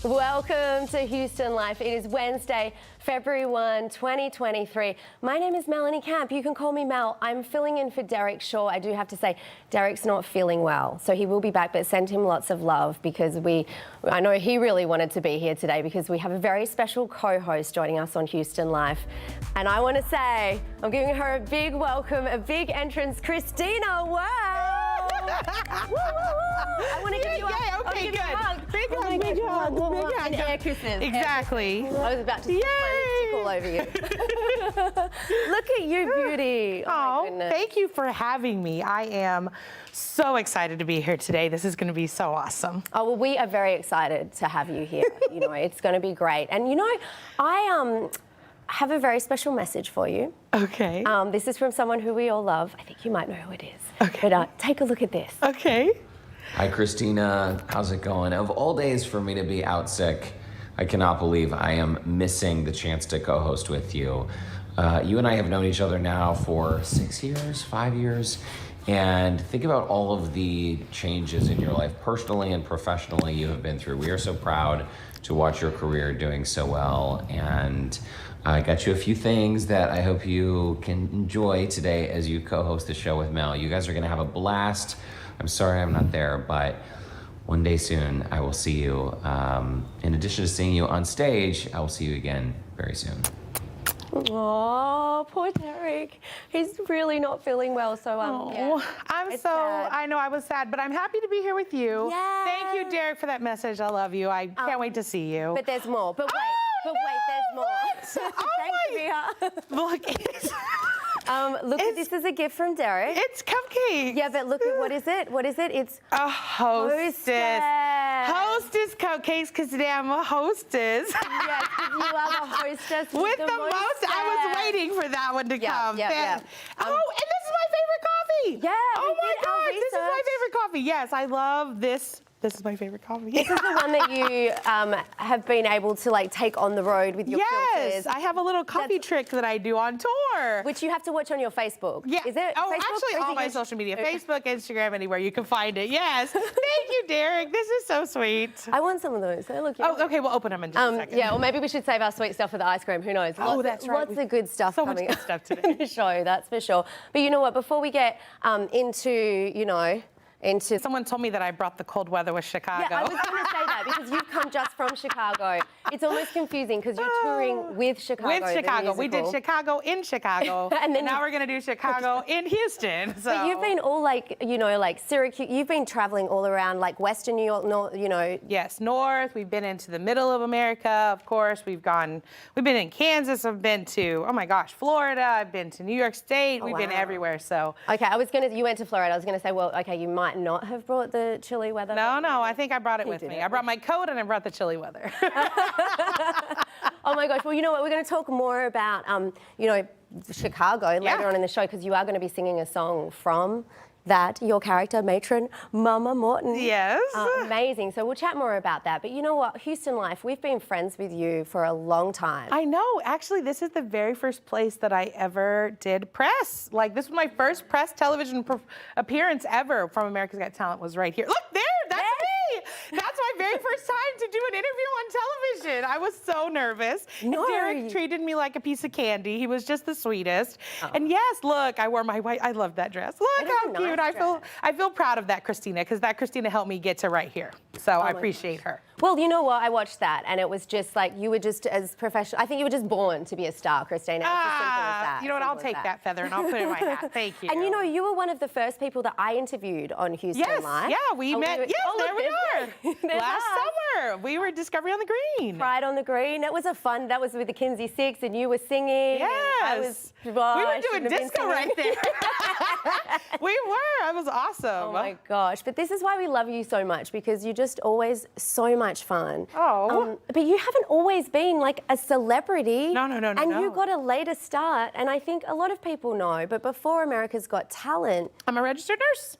Welcome to Houston Life. It is Wednesday, February 1, 2023. My name is Melanie Camp. You can call me Mel. I'm filling in for Derek Shaw. I do have to say, Derek's not feeling well, so he will be back, but send him lots of love because I know he really wanted to be here today because we have a very special co-host joining us on Houston Life. And I want to say, I'm giving her a big welcome, a big entrance, Christina. Wow! I want to give you a hug. Big hug, big hug. And air kisses. Exactly. I was about to put my lipstick all over you. Look at you, beauty. Oh, thank you for having me. I am so excited to be here today. This is going to be so awesome. Oh, well, we are very excited to have you here. You know, it's going to be great. And you know, I have a very special message for you. Okay. This is from someone who we all love. I think you might know who it is. Okay. But take a look at this. Okay. Hi, Christina. How's it going? Of all days for me to be out sick, I cannot believe I am missing the chance to co-host with you. You and I have known each other now for 6 years, 5 years, and think about all of the changes in your life, personally and professionally, you have been through. We are so proud to watch your career doing so well, and I got you a few things that I hope you can enjoy today as you co-host the show with Mel. You guys are gonna have a blast. I'm sorry I'm not there, but one day soon I will see you. In addition to seeing you on stage, I will see you again very soon. Oh, poor Derek. He's really not feeling well, so yeah. I know I was sad, but I'm happy to be here with you. Yeah. Thank you, Derek, for that message. I love you. I can't wait to see you. But there's more. But wait, there's more. Thanks, Mia. Look, look at this as a gift from Derek. it's cupcakes. Yeah, but look at what is it? What is it? It's a hostess. Hostess cupcakes, because today I'm a hostess. Yes, you are the hostess with the most. I was waiting for that one to come. Yeah. Oh, and this is my favorite coffee. Yeah. Oh my gosh, this is my favorite coffee. Yes, I love this. This is my favorite coffee. This is the one that you have been able to like take on the road with your filters. Yes, I have a little coffee trick that I do on tour. Which you have to watch on your Facebook. Yeah. Is it? Oh, Facebook? actually, all my social media, Facebook, Instagram, anywhere you can find it. Yes. Thank you, Derek. This is so sweet. I want some of those. They look. Oh, okay. We'll open them in just a second. Yeah, or maybe we should save our sweet stuff for the ice cream. Who knows? That's right. Lots of good stuff so coming much good stuff today. in the show. That's for sure. But you know what? Before we get into Someone told me that I brought the cold weather with Chicago. Yeah, I was going to say that because you've come just from Chicago. It's almost confusing because you're touring with Chicago. With Chicago. We did Chicago in Chicago. and now we're going to do Chicago in Houston. So. But you've been all like Syracuse. You've been traveling all around like Western New York, Yes, north. We've been into the middle of America, of course. We've been in Kansas. I've been to, oh my gosh, Florida. I've been to New York State. We've been everywhere, so. Okay, you went to Florida. I was going to say, well, okay, you might not have brought the chilly weather. No, I think I brought it with me. I brought my coat and I brought the chilly weather. Oh my gosh, well, you know what? We're going to talk more about, Chicago later on in the show because you are going to be singing a song from your character, Matron, Mama Morton. Yes. Amazing. So we'll chat more about that. But you know what? Houston Life, we've been friends with you for a long time. I know. Actually, this is the very first place that I ever did press. Like, this was my first press television appearance ever from America's Got Talent was right here. Look, there, that's me. That's my very first time to do an interview on television. I was so nervous. No. And Derek treated me like a piece of candy. He was just the sweetest. And yes, look, I wore my white, I love that dress. Look how cute. I feel proud of that Christina because that Christina helped me get to right here. So I appreciate her. Well, you know what? I watched that and it was just like you were just as professional. I think you were just born to be a star, Christina. It's as simple as that. You know what? I'll take that feather and I'll put it in my hat. Thank you. And you know, you were one of the first people that I interviewed on Houston Live. Yeah, we met. There we are. Last summer, we were Discovery on the Green. Pride on the Green. That was that was with the Kinsey Six and you were singing. Yes. We were doing disco right there. We were. It was awesome. Oh my gosh. But this is why we love you so much because you're just always so much fun. Oh. But you haven't always been like a celebrity. No. And you got a later start. And I think a lot of people know, but before America's Got Talent. I'm a registered nurse.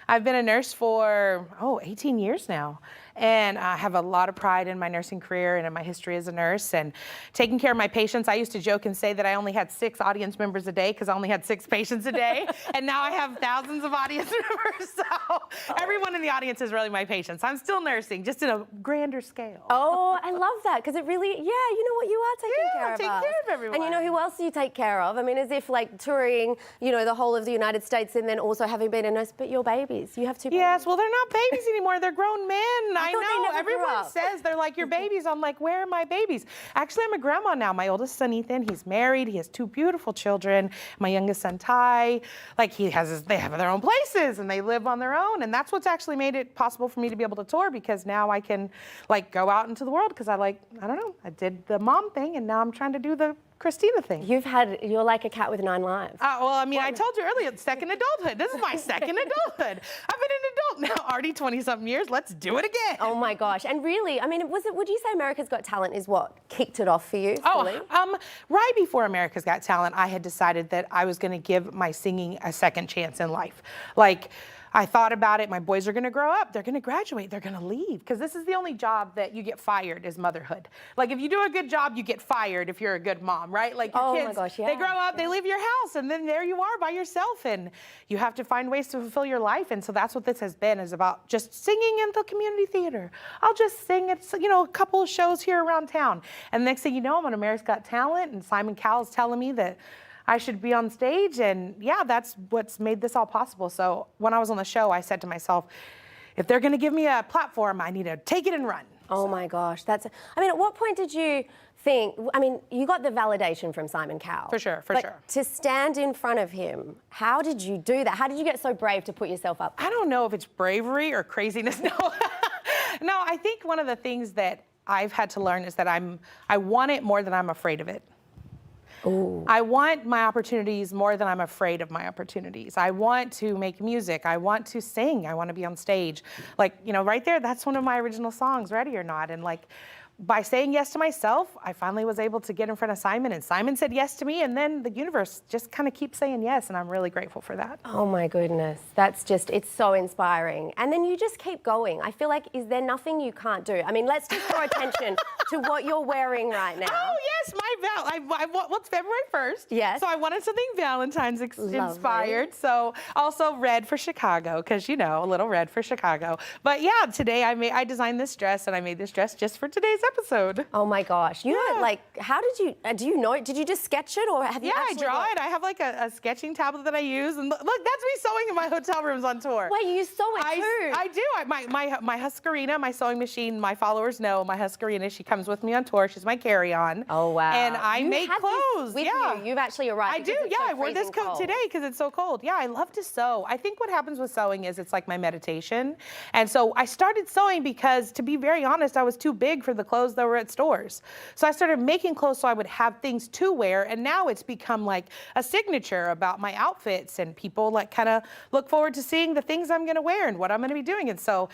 I've been a nurse for, 18 years now. And I have a lot of pride in my nursing career and in my history as a nurse and taking care of my patients. I used to joke and say that I only had 6 audience members a day because I only had 6 patients a day. And now I have thousands of audience members. So everyone in the audience is really my patients. I'm still nursing, just in a grander scale. Oh, I love that because it really, you know what, you are taking care of take us. care of everyone. And you know who else you take care of? I mean, as if like touring, you know, the whole of the United States and then also having been a nurse, but your babies, you have 2 babies. Yes, well, they're not babies anymore. They're grown men. I thought they know. never grew Everyone up. says they're like your babies. I'm like, where are my babies? Actually, I'm a grandma now. My oldest son, Ethan, he's married. He has 2 beautiful children. My youngest son, Ty, like they have their own places and they live on their own. And that's what's actually made it possible for me to be able to tour because now I can like go out into the world because I don't know, I did the mom thing and now I'm trying to do the Christina thing. You're like a cat with 9 lives. Well, I mean, I told you earlier, second adulthood. This is my second adulthood. I've been an adult now, already 20-something years. Let's do it again. Oh my gosh. And really, I mean, would you say America's Got Talent is what kicked it off for you fully? Right before America's Got Talent, I had decided that I was going to give my singing a second chance in life. Like, I thought about it. My boys are going to grow up. They're going to graduate. They're going to leave. Because this is the only job that you get fired is motherhood. Like, if you do a good job, you get fired if you're a good mom, right? Like, your kids, my gosh, yeah. they grow up, they leave your house, and then there you are by yourself. And you have to find ways to fulfill your life. And so that's what this has been, is about just singing in the community theater. I'll just sing at, you know, a couple of shows here around town. And the next thing you know, I'm on America's Got Talent, and Simon Cowell's telling me that I should be on stage, and yeah, that's what's made this all possible. So when I was on the show, I said to myself, if they're gonna give me a platform, I need to take it and run. Oh my gosh, I mean, at what point did you think, I mean, you got the validation from Simon Cowell. For sure. To stand in front of him, how did you do that? How did you get so brave to put yourself up? I don't know if it's bravery or craziness, no. No, I think one of the things that I've had to learn is that I want it more than I'm afraid of it. Ooh. I want my opportunities more than I'm afraid of my opportunities. I want to make music. I want to sing. I want to be on stage. Like, you know, right there, that's one of my original songs, Ready or Not. And like, by saying yes to myself, I finally was able to get in front of Simon, and Simon said yes to me, and then the universe just kind of keeps saying yes, and I'm really grateful for that. Oh my goodness, that's just, it's so inspiring. And then you just keep going. I feel like, is there nothing you can't do? I mean, let's just draw attention to what you're wearing right now. Oh yes, what's February 1st? Yes. So I wanted something Valentine's inspired. So also red for Chicago, because you know, a little red for Chicago. But yeah, today I designed this dress, and I made this dress just for today's episode. Oh my gosh, you know, like, how did you, do you know, did you just sketch it, or have you I actually draw it. I have like a sketching tablet that I use, and look, that's me sewing in my hotel rooms on tour. Wait, you sew it too? I do. My Husqvarna, my sewing machine, my followers know my Husqvarna. She comes with me on tour. She's my carry-on. Oh wow. And I make clothes. With yeah. you. You've actually arrived. I do. Yeah, I wore this coat today because it's so cold. Yeah, I love to sew. I think what happens with sewing is it's like my meditation. And so I started sewing because, to be very honest, I was too big for the clothes that were at stores. So I started making clothes so I would have things to wear, and now it's become like a signature about my outfits, and people like kind of look forward to seeing the things I'm going to wear and what I'm going to be doing. And so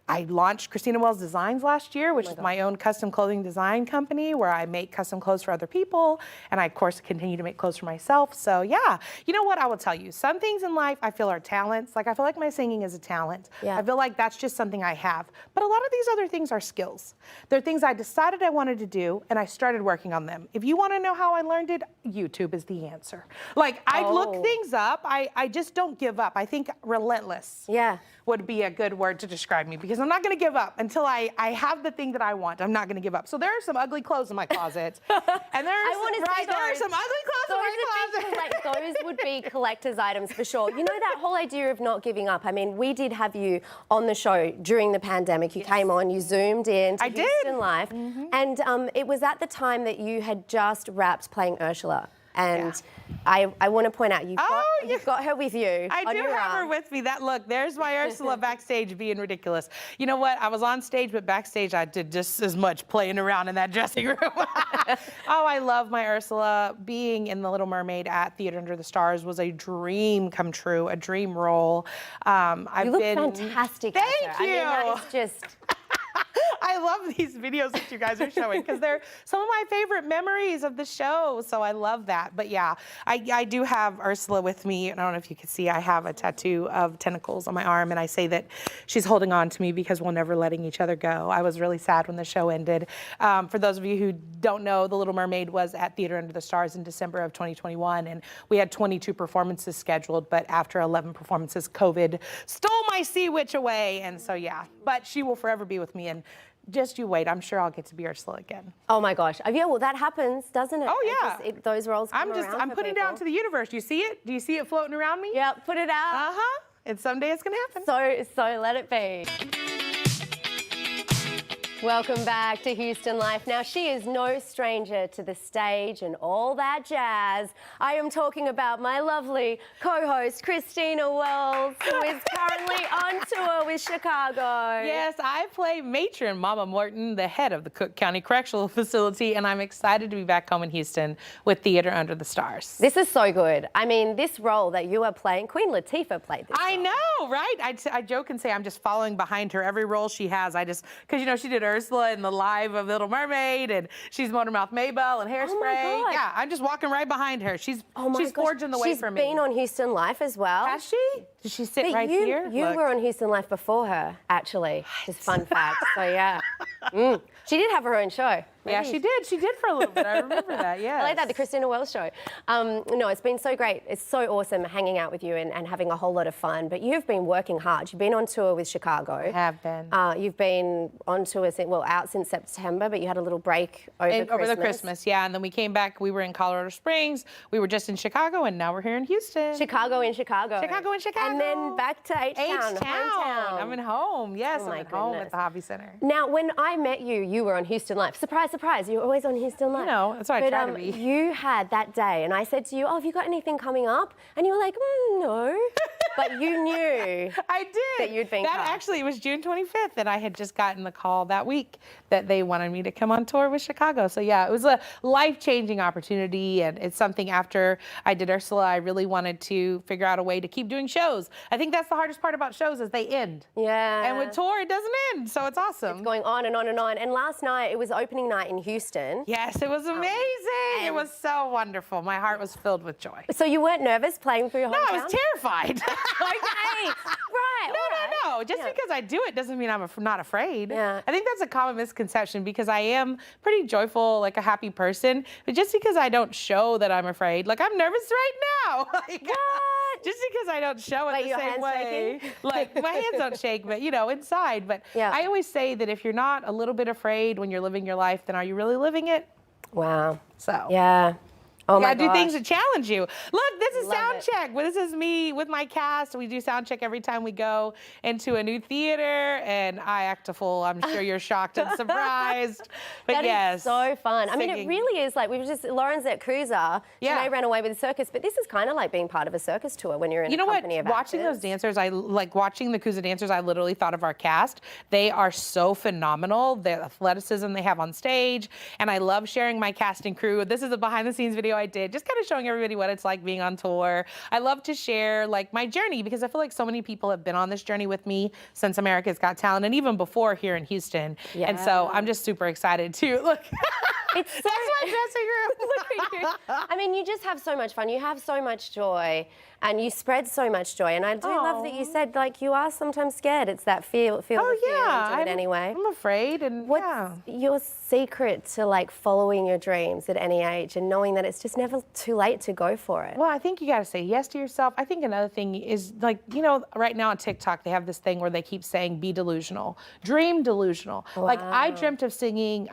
I launched Christina Wells Designs last year, which is my own custom clothing design company where I make custom clothes for other people. And I, of course, continue to make clothes for myself. So yeah, you know what, I will tell you, some things in life I feel are talents. Like I feel like my singing is a talent. Yeah. I feel like that's just something I have. But a lot of these other things are skills. They're things I decided I wanted to do, and I started working on them. If you want to know how I learned it, YouTube is the answer. Like I look things up. I just don't give up. I think relentless would be a good word to describe me, because I'm not going to give up until I have the thing that I want. I'm not going to give up. So there are some ugly clothes in my closet. And there are some ugly clothes in my closet. Like, those would be collector's items for sure. You know, that whole idea of not giving up. I mean, we did have you on the show during the pandemic. You came on, you zoomed in to Houston Live. And it was at the time that you had just wrapped playing Ursula. And I want to point out, you've got her with you. I do have her with me. Look, there's my Ursula backstage being ridiculous. You know what? I was on stage, but backstage I did just as much playing around in that dressing room. Oh, I love my Ursula. Being in The Little Mermaid at Theater Under the Stars was a dream come true, a dream role. You look fantastic. Thank you. I mean, that is just... I love these videos that you guys are showing because they're some of my favorite memories of the show. So I love that. But yeah, I do have Ursula with me. And I don't know if you can see, I have a tattoo of tentacles on my arm. And I say that she's holding on to me because we're never letting each other go. I was really sad when the show ended. For those of you who don't know, The Little Mermaid was at Theater Under the Stars in December of 2021. And we had 22 performances scheduled. But after 11 performances, COVID stole my sea witch away. And so, yeah, but she will forever be with me. And just you wait, I'm sure I'll get to be Ursula again. Oh my gosh. Yeah, well, that happens, doesn't it? Oh, yeah. Those roles come I'm putting it down to the universe. You see it? Do you see it floating around me? Yeah, put it out. Uh-huh. And someday it's going to happen. So let it be. Welcome back to Houston Life. Now, she is no stranger to the stage and all that jazz. I am talking about my lovely co-host, Christina Wells, who is currently on tour with Chicago. Yes, I play Matron, Mama Morton, the head of the Cook County Correctional Facility, and I'm excited to be back home in Houston with Theater Under the Stars. This is so good. I mean, this role that you are playing, Queen Latifah played this I role. know, right? I joke and say I'm just following behind her every role she has. Because, you know, she did Ursula in the live of Little Mermaid, and she's Motormouth Maybelle and Hairspray. Oh my God. Yeah, I'm just walking right behind her. She's forging the way for me. She's been on Houston Life as well. Has she? Did she sit But right here? You Look. were on Houston Life before her, actually. Just fun fact. So yeah. She did have her own show. Yeah, she did. She did for a little bit. I remember that, yeah. I like that, the Christina Wells show. No, it's been so great. It's so awesome hanging out with you and having a whole lot of fun. But you've been working hard. You've been on tour with Chicago. I have been. You've been on tour, out since September, but you had a little break over Christmas. Over the Christmas, yeah. And then we came back. We were in Colorado Springs. We were just in Chicago, and now we're here in Houston. Chicago in Chicago. Chicago in Chicago. And then back to H-Town, hometown. I'm at home. Yes, Oh I'm my at home goodness. at the Hobby Center. Now, when I met you, you were on Houston Life. Surprise, surprise, you were always on Houston Life. No, that's what I try to be. You had that day, and I said to you, have you got anything coming up? And you were like, no. But you knew. I did. That you'd been That cast. actually, it was June 25th, and I had just gotten the call that week that they wanted me to come on tour with Chicago. So yeah, it was a life-changing opportunity, and it's something after I did Ursula, I really wanted to figure out a way to keep doing shows. I think that's the hardest part about shows is they end. Yeah. And with tour, it doesn't end, so it's awesome. It's going on and on and on. And last night, it was opening night in Houston. Yes, it was amazing. It was so wonderful. My heart was filled with joy. So you weren't nervous playing for your hometown? No, I was terrified. Okay, right. No. Just because I do it doesn't mean I'm not afraid. Yeah. I think that's a common misconception because I am pretty joyful, like a happy person. But just because I don't show that I'm afraid, like I'm nervous right now. Like, What? Just because I don't show it Like the your same hands way. shaking? Like my hands don't shake, but you know, inside. But Yeah. I always say that if you're not a little bit afraid when you're living your life, then are you really living it? Wow. So. Yeah. Oh You my gotta do gosh. things to challenge you. Look, this is Love sound it. check. Well, this is me with my cast. We do sound check every time we go into a new theater, and I act a fool. I'm sure you're shocked and surprised. But That is yes, so fun. I mean, it singing. really is like, we were just, Lauren's at Cruiser. Yeah. She ran away with the circus, but this is kind of like being part of a circus tour when you're in You know a what? company of Watching actors. those dancers, I like watching the Kuza dancers. I literally thought of our cast. They are so phenomenal. The athleticism they have on stage, and I love sharing my cast and crew. This is a behind-the-scenes video I did, just kind of showing everybody what it's like being on tour. I love to share like my journey because I feel like so many people have been on this journey with me since America's Got Talent, and even before here in Houston. And so I'm just super excited to look. It's so, That's my dressing room. Look at you. I mean, you just have so much fun. You have so much joy, and you spread so much joy. And I do love that you said, like, you are sometimes scared. It's that feel the fear Oh yeah, and do it anyway. I'm afraid, and What's yeah. your secret to like following your dreams at any age and knowing that it's just never too late to go for it? Well, I think you got to say yes to yourself. I think another thing is like, you know, right now on TikTok, they have this thing where they keep saying, be delusional, dream delusional. Like I dreamt of singing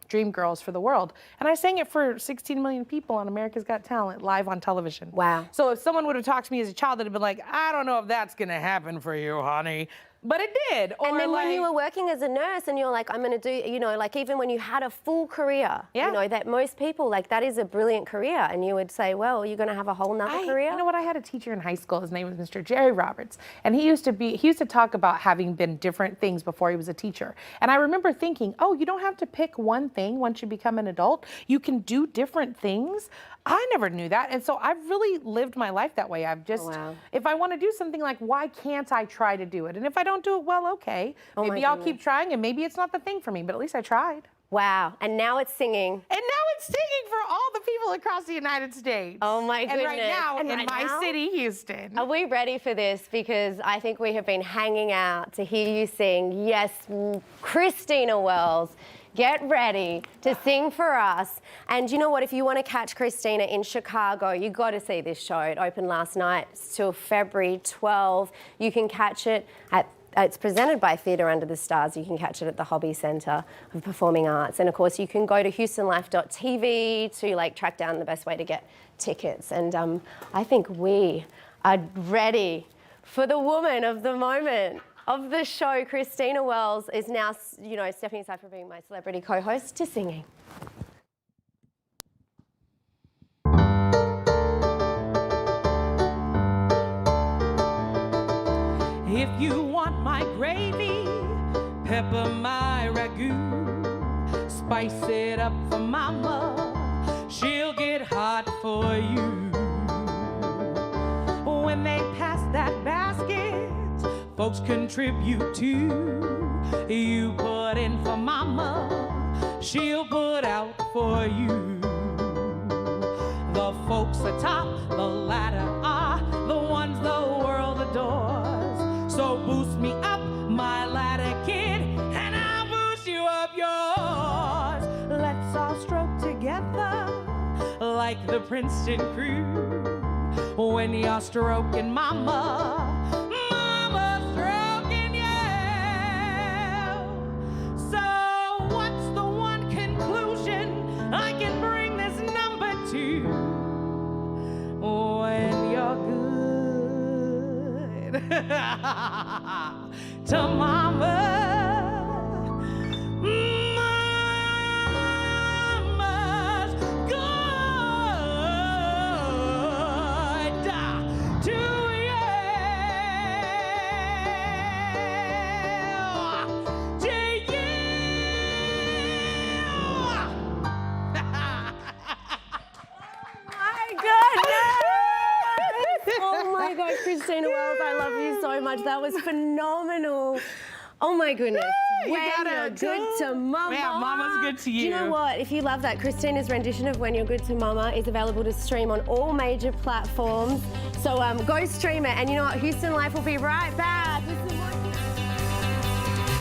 Dream Girls for the world. And I sang it for 16 million people on America's Got Talent live on television. Wow. So if someone would have talked to me as a child, they'd have been like, I don't know if that's going to happen for you, honey. But it did. Or And then like, when you were working as a nurse and you're like, I'm going to do, you know, like even when you had a full career, Yeah. you know, that most people, like that is a brilliant career. And you would say, well, you're going to have a whole nother career. You know what? I had a teacher in high school. His name was Mr. Jerry Roberts. And he used to talk about having been different things before he was a teacher. And I remember thinking, oh, you don't have to pick one thing once you become an adult. You can do different things. I never knew that. And so I've really lived my life that way. I've just, wow. if I want to do something, like, why can't I try to do it? And if I don't don't do it well, okay. Oh my Maybe I'll goodness. keep trying, and maybe it's not the thing for me, but at least I tried. Wow. And now it's singing. And now it's singing for all the people across the United States. Oh my goodness. And right now, And in right my now? city, Houston. Are we ready for this? Because I think we have been hanging out to hear you sing. Yes, Christina Wells, get ready to sing for us. And you know what? If you want to catch Christina in Chicago, you got to see this show. It opened last night. It's till February 12. You can catch it at it's presented by Theatre Under the Stars. You can catch it at the Hobby Centre of Performing Arts. And of course, you can go to HoustonLife.tv to track down the best way to get tickets. And I think we are ready for the woman of the moment of the show. Christina Wells is now, stepping aside from being my celebrity co-host to singing. If you want my gravy, pepper my ragu, spice it up for mama, she'll get hot for you. When they pass that basket, folks contribute too. You put in for mama, she'll put out for you. The folks atop the ladder are the ones the world adores. So boost me up, my ladder kid, and I'll boost you up yours. Let's all stroke together like the Princeton crew. When you're stroking mama, mama's stroking you. So what's the one conclusion I can bring this number to? When you're good to mama, mama's good to you, Oh my God, Christina Wells, I love you so much. That was phenomenal. Oh my goodness. You When gotta You're Good to Mama. Yeah, mama's good to Do you know you. what? If you love that, Christina's rendition of When You're Good to Mama is available to stream on all major platforms. So go stream it. And you know what? Houston Life will be right back.